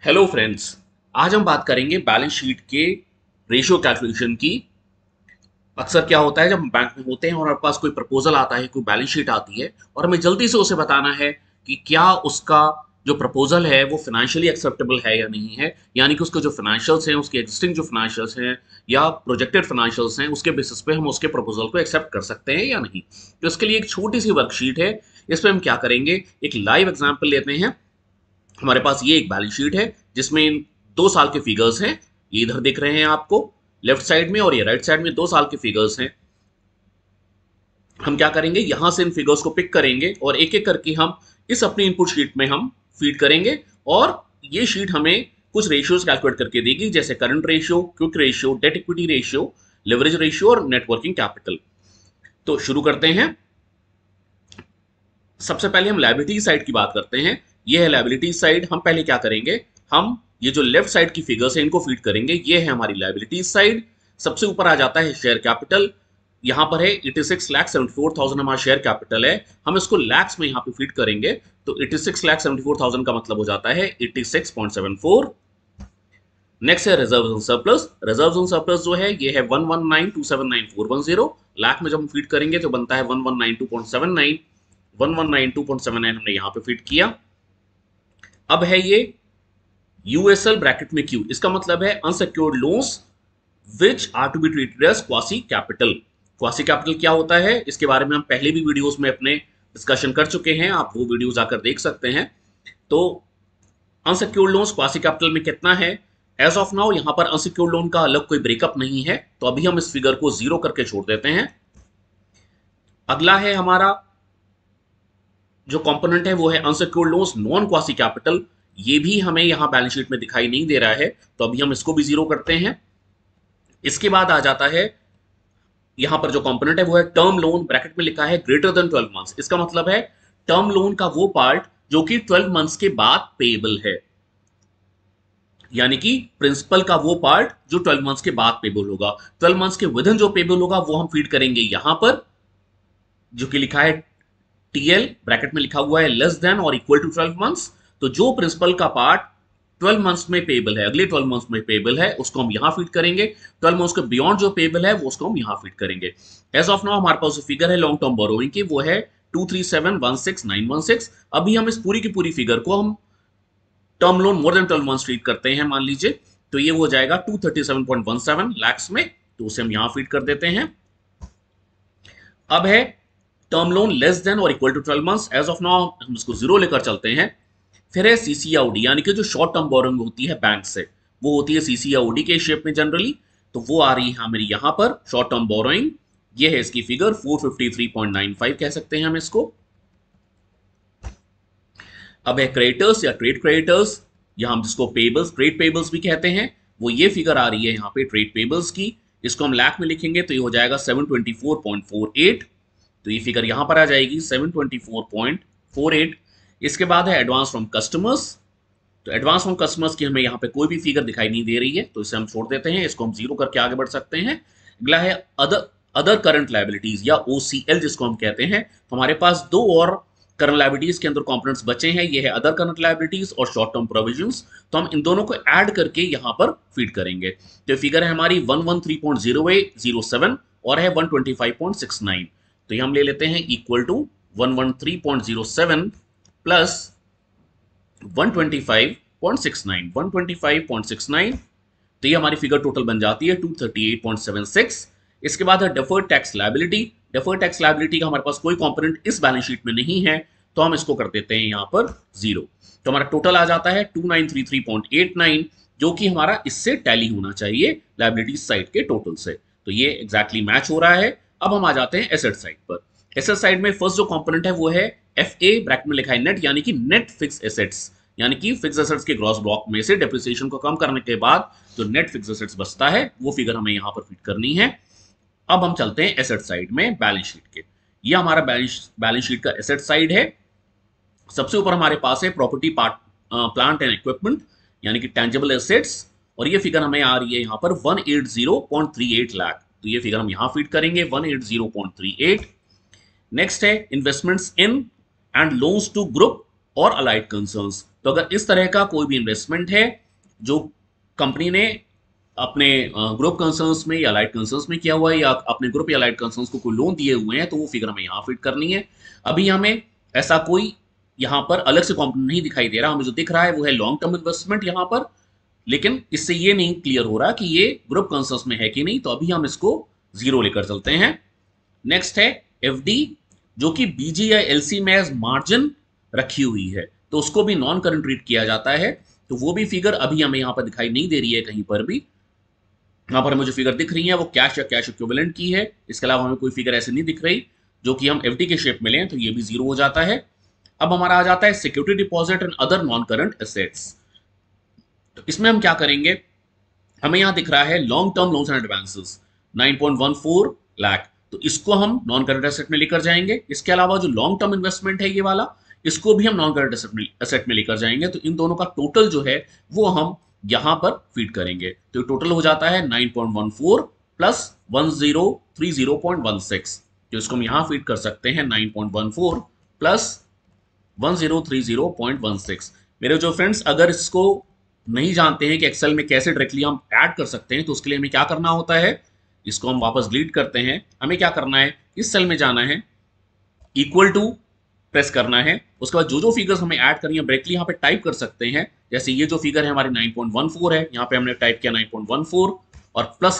Hello friends. आज हम बात करेंगे बैलेंस शीट के रेशियो कैलकुलेशन की। अक्सर क्या होता है जब हम बैंक में होते हैं और हमारे पास कोई प्रपोजल आता है, कोई बैलेंस शीट आती है और हमें जल्दी से उसे बताना है कि क्या उसका जो प्रपोजल है वो फाइनेंशियली एक्सेप्टेबल है या नहीं है, यानी कि उसके जो फाइनेंशियल्स हैं, उसके एग्जिस्टिंग जो फाइनेंशियल्स हैं या प्रोजेक्टेड फाइनेंशियल्स हैं, उसके बेसिस पे हम उसके प्रपोजल को एक्सेप्ट कर सकते हैं या नहीं। तो इसके लिए एक छोटी सी वर्कशीट है। इस पर हम क्या करेंगे, एक लाइव एग्जाम्पल लेते हैं। हमारे पास ये एक बैलेंस शीट है जिसमें इन 2 साल के फिगर्स हैं। ये इधर दिख रहे हैं आपको लेफ्ट साइड में, और ये राइट साइड में 2 साल के फिगर्स हैं। हम क्या करेंगे, यहां से इन फिगर्स को पिक करेंगे और एक एक करके हम इस अपनी इनपुट शीट में हम फीड करेंगे, और ये शीट हमें कुछ रेशियोज कैलकुलेट करके देगी, जैसे current ratio, quick ratio, debt equity ratio, leverage ratio और नेटवर्किंग कैपिटल। तो शुरू करते हैं। सबसे पहले हम लायबिलिटी साइड की बात करते हैं। ये है लायबिलिटी साइड। हम पहले क्या करेंगे, हम ये जो लेफ्ट साइड की फिगर्स है इनको फीड करेंगे। ये है हमारी लायबिलिटी साइड। सबसे ऊपर आ जाता है शेयर कैपिटल। यहाँ पर है 86,74,000 हमारा शेयर कैपिटल है। हम इसको लैक्स में यहाँ पे फीड करेंगे, तो 86,74,000 का मतलब हो जाता है 86.74। नेक्स्ट है reserve and surplus. Reserve and surplus जो है ये है 119,279,410। लाख में जब हम फीड करेंगे तो बनता है 1192.79। 1192.79 हमने यहां पे फिट किया। अब है ये यूएसएल ब्रैकेट में क्यू, इसका मतलब है unsecured loans which are to be treated as quasi capital. Quasi capital क्या होता है, इसके बारे में हम पहले भी वीडियोस में अपने डिस्कशन कर चुके हैं, आप वो वीडियोस आकर देख सकते हैं। तो अनसिक्योर्ड लोन्स क्वासी कैपिटल में कितना है, एज ऑफ नाउ यहां पर अनसिक्योर्ड लोन का अलग कोई ब्रेकअप नहीं है, तो अभी हम इस फिगर को जीरो करके छोड़ देते हैं। अगला है हमारा जो कंपोनेंट है वो है unsecured loans non quasi capital. ये भी हमें यहां बैलेंस शीट में दिखाई नहीं दे रहा है, तो अभी हम इसको भी जीरो करते हैं। इसके बाद आ जाता है यहां पर जो कंपोनेंट है वो है टर्म लोन, ब्रैकेट में लिखा है ग्रेटर देन 12 मंथ्स। इसका मतलब है टर्म लोन का वो पार्ट जो कि 12 मंथ्स के बाद पेबल है, यानी कि प्रिंसिपल का वो पार्ट जो 12 मंथ्स के बाद पेबल होगा। 12 मंथ्स के विद इन जो पेबल होगा वो हम फीड करेंगे यहां पर, जो कि लिखा है टीएल, ब्रैकेट में लिखा हुआ है लेस देन और इक्वल टू 12 मंथ्स। तो जो प्रिंसिपल का पार्ट 12 मंथ्स में पेबल है, अगले 12 मंथ्स में पेबल है, उसको हम यहां फीड करेंगे। 12 मंथ्स के बियॉन्ड जो पेबल है वो उसको हम यहां फीड करेंगे। एज ऑफ नाउ हमारे पास जो फिगर है लॉन्ग टर्म बोरोइंग की वो है 23716,916। अभी हम इस पूरी की पूरी फिगर को हम term loan more than 12 months treat करते हैं, मान लीजिए, तो ये हो जाएगा 237.17 लैक्स में, तो उसे हम यहां फीड कर देते हैं। अब है टर्म लोन लेस देन और equal to 12 months. As of now हम इसको जीरो लेकर चलते हैं। फिर है सीसीआईडी, यानी कि जो शॉर्ट टर्म बोरोइंग होती है बैंक से, वो होती है सीसीआईडी के शेप में जनरली, तो वो आ रही है मेरी यहां पर शॉर्ट टर्म बोरोइंग। ये है इसकी फिगर 453.95 कह सकते हैं हम इसको। अब है क्रेडिटर्स या ट्रेड क्रेडिटर्स, या हम जिसको पेबल्स, ट्रेड पेबल्स भी कहते हैं, वो ये फिगर आ रही है यहाँ पे ट्रेड पेबल्स की। इसको हम लाख में लिखेंगे तो ये हो जाएगा 724.48। तो ये फिगर यहां पर आ जाएगी 724.48। इसके बाद है एडवांस फ्रॉम कस्टमर्स। तो एडवांस फ्रॉम कस्टमर्स की हमें यहाँ पे कोई भी फिगर दिखाई नहीं दे रही है, तो इसे हम छोड़ देते हैं, इसको हम जीरो करके आगे बढ़ सकते हैं। अगला है अदर अदर करंट लाइबिलिटीज या ओसीएल जिसको हम कहते हैं। तो हमारे पास दो और करंट लाइबिलिटीज के अंदर कंपोनेंट्स बचे हैं, ये है अदर करंट लाइबिलिटीज और शॉर्ट टर्म प्रोविजंस। तो हम इन दोनों को ऐड करके यहां पर फीड करेंगे। तो फिगर है हमारी 113.0807 और है 125.69। तो ये हम ले लेते हैं इक्वल टू 113.07 प्लस 125.69। तो ये हमारी फिगर टोटल बन जाती है 238.76। इसके बाद है deferred tax liability. Deferred tax liability का हमारे पास कोई कंपोनेंट इस बैलेंस शीट में नहीं है, तो हम इसको कर देते हैं यहां पर जीरो। तो हमारा टोटल आ जाता है 2933.89, जो कि हमारा इससे टैली होना चाहिए लायबिलिटी साइड के टोटल से। तो ये एग्जैक्टली मैच हो रहा है। अब हम आ जाते हैं एसेट साइड पर। एसेट साइड में फर्स्ट जो कंपोनेंट है वो है एफ ए, ब्रैकेट में लिखा है नेट, यानी कि नेट फिक्स एसेट्स, यानी कि फिक्स एसेट्स के ग्रॉस ब्लॉक में से डेप्रिसिएशन को कम करने के बाद जो नेट फिक्स एसेट्स बचता है वो फिगर हमें यहां पर फिट करनी है। अब हम चलते हैं एसेट साइड में बैलेंस शीट के। ये हमारा बैलेंस शीट का एसेट साइड है। सबसे ऊपर हमारे पास है प्रॉपर्टी प्लांट एंड इक्विपमेंट, यानी कि टेंजिबल एसेट्स, और ये फिगर हमें आ रही है यहां पर 180.38 लाख। तो ये फिगर हम यहां फीड करेंगे 180.38। नेक्स्ट है investments in and loans to group और अलाइड कंसर्न्स। तो अगर इस तरह का कोई भी इन्वेस्टमेंट है जो कंपनी ने अपने ग्रुप कंसर्न्स में या लाइट कंसर्न्स में किया हुआ है, या अपने ग्रुप या लाइट कंसर्न्स को कोई लोन दिए हुए हैं, तो वो फिगर हमें यहाँ फिट करनी है। अभी हमें ऐसा कोई यहाँ पर अलग से कॉम्पोनेंट नहीं दिखाई दे रहा, हमें जो दिख रहा है वो है लॉन्ग टर्म इन्वेस्टमेंट यहाँ पर, लेकिन इससे ये नहीं क्लियर हो रहा कि ये ग्रुप कंसर्न्स में है कि नहीं, तो अभी हम इसको 0 लेकर चलते हैं। नेक्स्ट है एफडी, जो कि बीजी या एलसी में एज मार्जिन रखी हुई है, तो उसको भी नॉन करंट ट्रीट किया जाता है, तो वो भी फिगर अभी हमें यहाँ पर दिखाई नहीं दे रही है कहीं पर भी। यहाँ पर हमें जो फिगर दिख रही है वो कैश या कैश इक्विवेलेंट की है, इसके अलावा हमें कोई फिगर ऐसे नहीं दिख रही जो कि हम एफडी के शेप में लें, तो ये भी 0 हो जाता है। अब हमारा आ जाता है security deposit and other non current assets. तो इसमें हम क्या करेंगे, हमें यहाँ दिख रहा है long term loans and advances 9.14 lakh, तो इसको हम नॉन करंट एसेट में लेकर जाएंगे। इसके अलावा जो लॉन्ग टर्म इन्वेस्टमेंट है ये वाला, इसको भी हम नॉन करंट एसेट में लेकर जाएंगे, तो इन दोनों का टोटल जो है वो हम यहां पर फीड करेंगे, तो टोटल हो जाता है 9.14 प्लस 1030.16, तो इसको हम यहां फीड कर सकते हैं 9.14 प्लस 1030.16। मेरे जो फ्रेंड्स अगर इसको नहीं जानते हैं कि एक्सेल में कैसे डायरेक्टली हम ऐड कर सकते हैं, तो उसके लिए हमें क्या करना होता है, इसको हम वापस डिलीट करते हैं। हमें क्या करना है, इस सेल में जाना है, इक्वल टू प्रेस करना है, उसके बाद जो जो फिगर्स हमें ऐड करनी है डायरेक्टली यहाँ पे टाइप कर सकते हैं। जैसे ये जो फिगर है हमारी 9.14 है, यहाँ पे हमने टाइप किया 9.14 और प्लस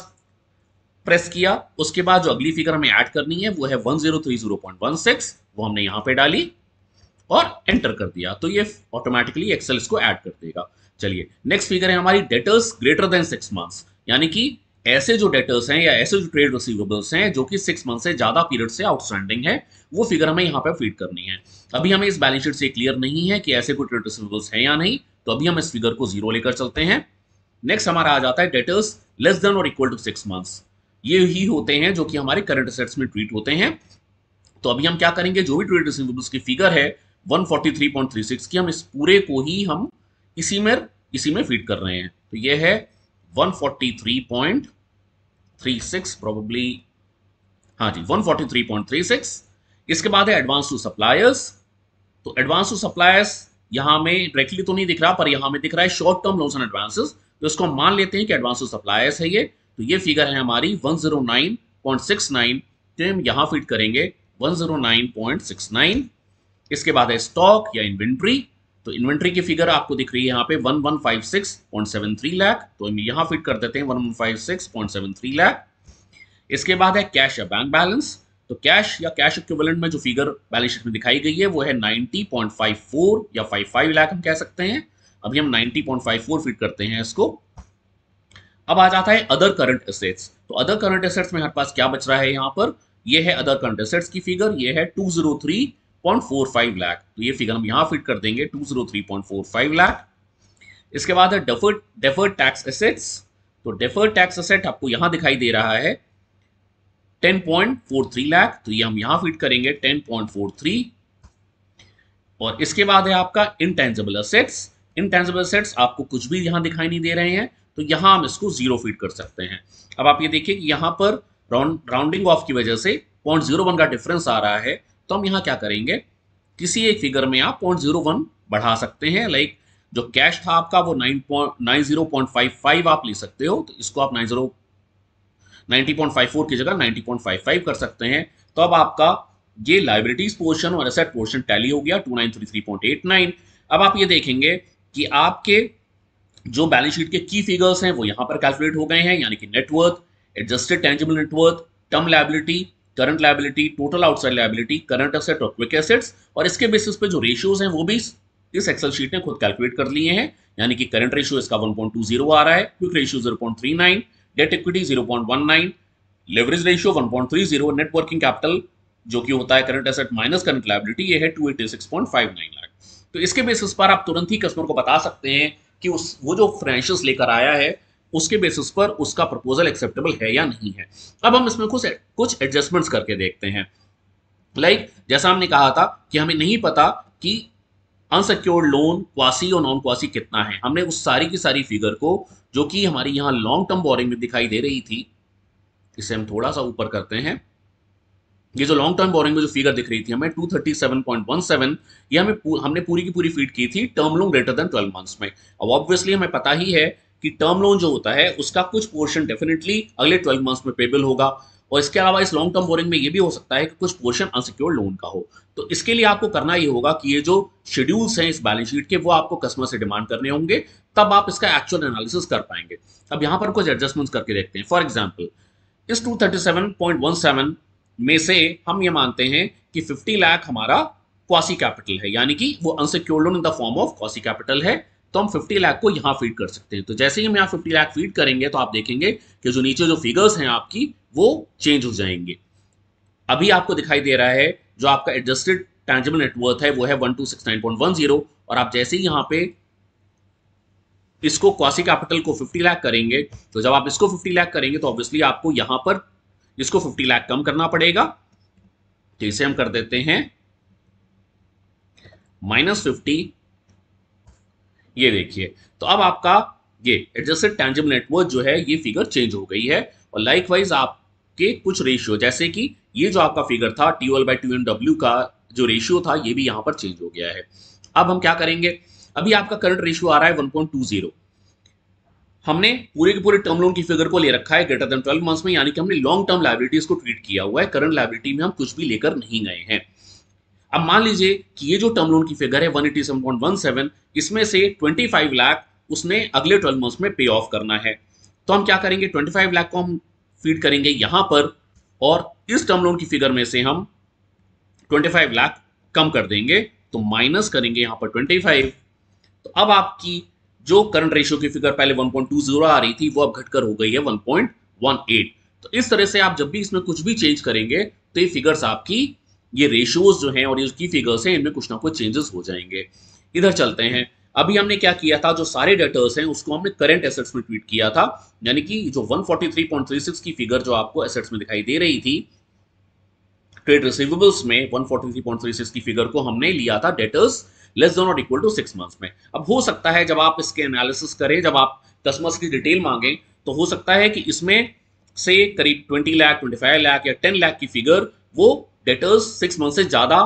प्रेस किया। उसके बाद जो अगली फिगर हमें ऐड करनी है वो है 1030.16, वो हमने यहाँ पे डाली और एंटर कर दिया, तो ये ऑटोमेटिकली एक्सेल इसको ऐड कर देगा। चलिए नेक्स्ट फिगर है हमारी डेटर्स ग्रेटर देन 6 मंथ्स, यानी कि ऐसे जो डेटर्स हैं या ऐसे जो ट्रेड रिसीवेबल्स हैं जो कि 6 मंथ से ज्यादा पीरियड से आउटस्टैंडिंग है, वो फिगर हमें यहाँ पे फीड करनी है। अभी हमें इस बैलेंस शीट से क्लियर नहीं है कि ऐसे कोई ट्रेड रिसीवेबल्स हैं या नहीं, तो अभी हम इस फिगर को 0 लेकर चलते हैं। नेक्स्ट हमारा आ जाता है डेटर्स लेस देन और इक्वल टू 6 मंथ्स, ये ही होते हैं जो कि हमारे करंट एसेट्स में ट्रीट होते हैं। तो अभी हम क्या करेंगे, जो भी ट्रेड रिसीवेबल्स की फिगर है 143.36 की, हम इस पूरे को ही हम इसी में फीड कर रहे हैं, तो ये है 143.36 प्रोबेबली, हाँ जी 143.36। इसके बाद है एडवांस टू सप्लायर्स, तो एडवांस टू सप्लायर्स यहां में डायरेक्टली तो नहीं दिख रहा, पर यहां में दिख रहा है short term loans and advances, तो इसको हम मान लेते हैं कि एडवांस टू सप्लायर्स है ये, तो ये फिगर है हमारी 109.69, तो हम यहां फीड करेंगे 109.69। इसके बाद है स्टॉक या इन्वेंट्री, तो इन्वेंट्री की फिगर आपको दिख रही है यहाँ पे 1156.73 लाख, तो हम यहाँ फिट कर देते हैं 1156.73 लाख। इसके बाद है कैश या बैंक बैलेंस, तो कैश या कैश इक्विवेलेंट में जो फिगर बैलेंस शीट में दिखाई गई है वो है 90.54 या 55 लाख हम कह सकते हैं। अभी हम 90.54 फिट करते हैं इसको। अब आ जाता है अदर करंट एसेट्स, तो अदर करंट एसेट्स में हमारे पास क्या बच रहा है यहाँ पर, ये है अदर करंट एसेट्स की फिगर, ये है 203.45 लाख, तो ये फिगर हम यहाँ फिट कर देंगे 203.45 लाख। इसके बाद है डेफर्ड टैक्स एसेट्स, तो डेफर्ड टैक्स एसेट आपको यहाँ दिखाई दे रहा है 10.43 लाख, तो ये हम यहाँ फिट करेंगे 10.43। और इसके बाद है आपका इंटेंजिबल एसेट्स, इंटेंजिबल एसेट्स आपको कुछ भी यहाँ दिखाई नहीं दे रहे हैं, तो यहाँ हम इसको 0 फीड कर सकते हैं। अब आप ये देखिए कि यहाँ पर राउंडिंग ऑफ की वजह से 0.01 का डिफरेंस आ रहा है, तो हम यहाँ क्या करेंगे, किसी एक फिगर में आप 0.01 बढ़ा सकते हैं, लाइक जो कैश था आपका वो 90.55 आप ले सकते हो, तो इसको आप 90.54 की जगह 90.55 कर सकते हैं। तो अब आपका ये लाइबिलिटीज पोर्शन और एसेट पोर्शन टैली हो गया 2933.89। अब आप ये देखेंगे कि आपके जो बैलेंस शीट के की फिगर्स हैं वो यहां पर कैलकुलेट हो गए हैं, यानी कि net worth, adjusted tangible net worth, term liability, current liability, total outside liability, current asset और क्विक एसेट्स, और इसके बेसिस पे जो रेशियोज हैं वो भी इस एक्सेल शीट ने खुद कैलकुलेट कर लिए हैं, यानी कि करंट रेशियो इसका 1.20 आ रहा है, quick ratio 0.39, debt equity 0.19, leverage ratio 1.30, net working capital जो कि होता है current asset minus current liability, ये है 286.59 लाख। तो इसके बेसिस पर आप तुरंत ही कस्टमर को बता सकते हैं कि वो जो फाइनेंशियल्स लेकर आया है उसके बेसिस पर उसका प्रपोजल एक्सेप्टेबल है या नहीं है। अब हम इसमें कुछ एडजस्टमेंट्स करके देखते हैं। लाइक जैसा हमने कहा था कि हमें नहीं पता कि अनसिक्योर्ड लोन क्वासी और नॉन क्वासी कितना है, हमने उस सारी की सारी फिगर को जो कि हमारी यहाँ लॉन्ग टर्म बोरिंग में दिखाई दे रही थी, इसे हम थोड़ा सा ऊपर करते हैं, ये जो लॉन्ग टर्म बोरिंग में जो फिगर दिख रही थी हमें 237.17, ये हमने पूरी की पूरी फीड की थी term loan greater than 12 months में। अब ऑब्वियसली हमें पता ही है कि टर्म लोन जो होता है उसका कुछ पोर्शन डेफिनेटली अगले 12 मंथ्स में पेबल होगा, और इसके अलावा इस लॉन्ग टर्म बोरिंग में ये भी हो सकता है कि कुछ पोर्शन अनसिक्योर्ड लोन का हो। तो इसके लिए आपको करना ये होगा कि ये जो शेड्यूल्स हैं इस बैलेंस शीट के वो आपको कस्टमर से डिमांड करने होंगे, तब आप इसका एक्चुअल एनालिसिस कर पाएंगे। अब यहाँ पर कुछ एडजस्टमेंट्स करके देखते हैं। फॉर एग्जाम्पल, इस 237.17 में से हम ये मानते हैं कि 50 लाख हमारा क्वासी कैपिटल है, यानी कि वो unsecured loan in the form of quasi capital है, तो हम 50 लाख को यहां फीड कर सकते हैं। तो जैसे ही हम यहाँ 50 लाख फीड करेंगे तो आप देखेंगे कि जो नीचे जो फिगर्स हैं आपकी वो चेंज हो जाएंगे। अभी आपको दिखाई दे रहा है जो आपका एडजस्टेड टैंजिबल नेटवर्थ है वो है 1269.10, और आप जैसे ही यहाँ पे इसको क्वासी कैपिटल को 50 लाख करेंगे, तो जब आप इसको 50 लाख करेंगे तो ऑब्वियसली आपको यहां पर इसको 50 लाख कम करना पड़ेगा। तो इसे हम कर देते हैं -50। ये देखिए, तो अब आपका ये एडजस्टेड टैंजिबल नेटवर्थ जो है ये फिगर चेंज हो गई है, और लाइकवाइज आपके कुछ रेशियो जैसे कि ये जो आपका फिगर था TOL/TNW का जो रेशियो था ये भी यहां पर चेंज हो गया है। अब हम क्या करेंगे, अभी आपका करंट रेशियो आ रहा है 1.20। हमने पूरे के पूरे टर्म लोन की फिगर को ले रखा है ग्रेटर देन 12 मंथ्स में, यानी कि हमने लॉन्ग टर्म लायबिलिटीज को ट्रीट किया हुआ है, करंट लायबिलिटी में हम कुछ भी लेकर नहीं गए हैं। अब मान लीजिए कि ये जो टर्म लोन की फिगर है 187.17, इसमें से 25 लाख उसने अगले 12 मंथ्स में पे ऑफ करना है। तो हम क्या करेंगे, 25 लाख को हम फीड करेंगे यहां पर, और इस टर्म लोन की फिगर में से हम 25 लाख कम कर देंगे, तो माइनस करेंगे यहां पर 25। तो अब आपकी जो करंट रेशियो की फिगर पहले 1.20 आ रही थी वो अब घटकर हो गई है 1.18। तो इस तरह से आप जब भी इसमें कुछ भी चेंज करेंगे तो ये फिगर्स आपकी, ये रेशियोज जो हैं और ये की फिगर्स हैं इनमें कुछ ना कुछ चेंजेस हो जाएंगे। इधर चलते हैं। अभी हमने क्या किया था, जो सारे डेटर्स हैं उसको हमने करंट एसेट्स में ट्रीट किया था, यानी कि जो 143.36 की फिगर जो आपको एसेट्स में दिखाई दे रही थी ट्रेड रिसीवेबल्स में 143.36 की फिगर को हमने लिया था डेटर्स लेस देन और इक्वल टू 6 मंथ्स में। अब हो सकता है जब आप इसके एनालिसिस करें, जब आप कस्टमर्स की डिटेल मांगें, तो हो सकता है कि इसमें से करीब 20 लाख 25 लाख या 10 लाख की फिगर वो डेटर्स 6 मंथ से ज्यादा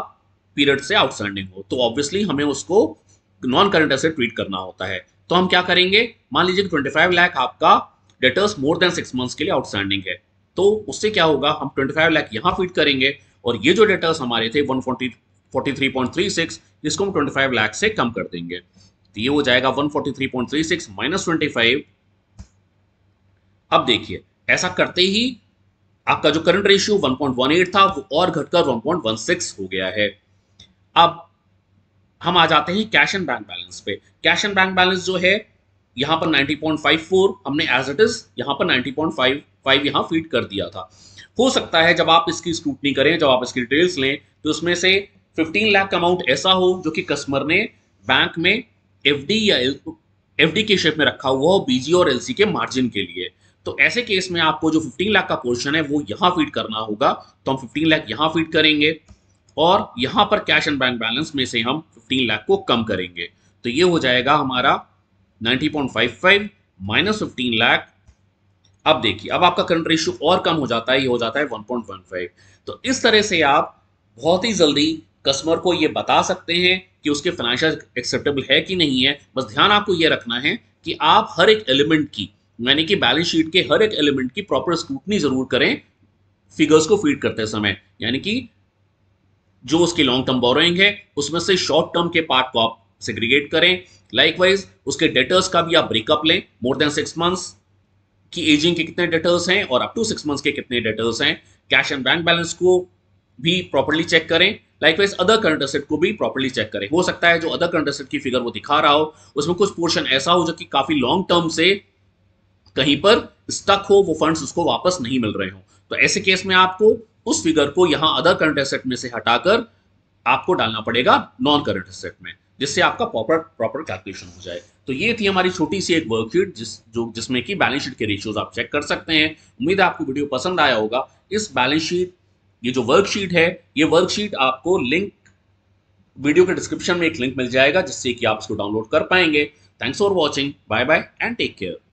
पीरियड से आउटस्टैंडिंग हो, तो ऑब्वियसली हमें उसको नॉन करंट एसेट ट्रीट करना होता है। तो हम क्या करेंगे, मान लीजिए कि 25 लाख आपका डेटर्स मोर देन 6 मंथ्स के लिए आउटस्टैंडिंग है, तो उससे क्या होगा, हम 25 लाख यहां फीड करेंगे, और ये जो डेटर्स हमारे थे 143.36 इसको हम 25 लाख से कम कर देंगे, तो ये हो जाएगा 143.36 माइनस 25। अब देखिए, ऐसा करते ही आपका जो करंट रेशियो 1.18 था वो और घटकर 1.16 हो गया है। अब हम आ जाते हैं कैश एंड बैंक बैलेंस पे। कैश एंड बैंक बैलेंस जो है यहां पर 90.54 हमने एज इट इज यहां पर 90.55 यहां फीड कर दिया था। हो सकता है जब आप इसकी स्क्रूटनी करें, जब आप इसकी डिटेल्स लें, तो उसमें से 15 लाख का अमाउंट ऐसा हो जो कि कस्टमर ने बैंक में एफडी या एफडी के शेप में रखा हुआ हो बीजी और एलसी के मार्जिन के लिए। तो ऐसे केस में आपको जो 15 लाख का पोर्शन है वो यहां फीड करना होगा, तो हम 15 लाख यहां फीड करेंगे, और यहां पर कैश एंड बैंक बैलेंस में से हम 15 लाख को कम करेंगे, तो ये हो जाएगा हमारा 90.55 माइनस 15 लाख। अब देखिए, अब आपका करंट रेशियो और कम हो जाता है, ये हो जाता है 1.15। तो इस तरह से आप बहुत ही जल्दी कस्टमर को ये बता सकते हैं कि उसके फाइनेंशियल एक्सेप्टेबल है कि नहीं है। बस ध्यान आपको ये रखना है कि आप हर एक एलिमेंट की, यानी कि बैलेंस शीट के हर एक एलिमेंट की प्रॉपर स्क्रूटनी जरूर करें फिगर्स को फीड करते समय, यानी कि जो उसकी लॉन्ग टर्म बोरोइंग है उसमें से शॉर्ट टर्म के पार्ट को आप सेग्रीगेट करें। लाइकवाइज उसके डेटर्स का भी आप ब्रेकअप लें, मोर देन 6 मंथ्स की एजिंग के कितने डेटर्स हैं और अप टू 6 मंथ्स के कितने डेटर्स हैं। कैश एंड बैंक बैलेंस को भी प्रॉपर्ली चेक करें, लाइकवाइज अदर करंट एसेट को भी प्रॉपर्ली चेक करें। हो सकता है जो अदर करंट एसेट की फिगर वो दिखा रहा हो उसमें कुछ पोर्शन ऐसा हो जो कि काफी लॉन्ग टर्म से कहीं पर स्टक हो, वो फंड्स उसको वापस नहीं मिल रहे हो, तो ऐसे केस में आपको उस फिगर को यहां अदर करंट एसेट में से हटाकर आपको डालना पड़ेगा नॉन करंट एसेट में, जिससे आपका प्रॉपर कैलकुलेशन हो जाए। तो ये थी हमारी छोटी सी एक वर्कशीट जिसमें कि बैलेंस शीट के रेशियोज आप चेक कर सकते हैं। उम्मीद है आपको वीडियो पसंद आया होगा। इस बैलेंस शीट, ये जो वर्कशीट है, ये वर्कशीट आपको लिंक वीडियो के डिस्क्रिप्शन में एक लिंक मिल जाएगा जिससे कि आप इसको डाउनलोड कर पाएंगे। Thanks for watching, bye bye and take care.